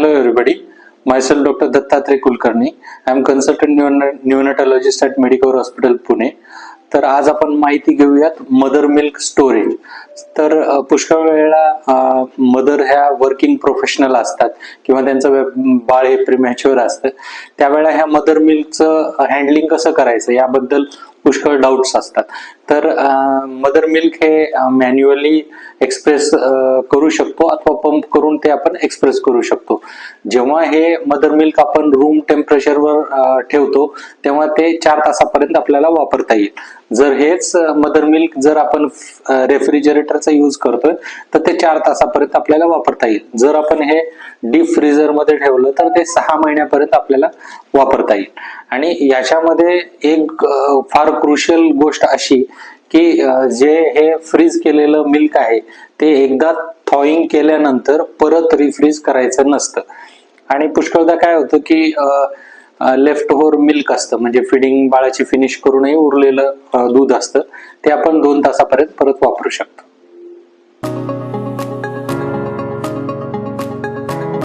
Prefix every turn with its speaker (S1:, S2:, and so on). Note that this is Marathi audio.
S1: Hello everybody, myself Dr. Dattatreya Kulkarni. I am consultant neonatologist at Medicover Hospital Pune. तर आज आपण माहिती घेऊयात मदर मिल्क स्टोरेज. तर पुष्कळ वेळेला मदर ह्या वर्किंग प्रोफेशनल असतात किंवा त्यांचं बाळ हे प्रीमॅच्युअर असतं. त्यावेळेला ह्या मदर मिल्कचं हँडलिंग कसं करायचं याबद्दल पुष्कळ डाऊट्स असतात. तर मदर मिल्क हे मॅन्युअली एक्सप्रेस करू शकतो अथवा पंप करून ते आपण एक्सप्रेस करू शकतो. जेव्हा हे मदर मिल्क आपण रूम टेम्परेचरवर ठेवतो तेव्हा ते 4 तासापर्यंत आपल्याला वापरता येईल. जर हेच मदर मिल्क जर आपण रेफ्रिजरेटरचा यूज करतोय तर ते 4 तासापर्यंत आपल्याला वापरता येईल. जर आपण हे डीप फ्रीजर मध्ये ठेवलं तर ते 6 महिन्यापर्यंत आपल्याला वापरता येईल. आणि याच्यामध्ये एक फार क्रुशियल गोष्ट अशी की जे हे फ्रीज केलेलं मिल्क आहे ते एकदा थॉइंग केल्यानंतर परत रिफ्रीज करायचं नसतं. आणि पुष्कळदा काय होतं की लेफ्ट ओव्हर मिल्क असतं, म्हणजे फिडिंग बाळाची फिनिश करूनही उरलेलं दूध असतं, ते आपण 2 तासापर्यंत परत वापरू शकतो.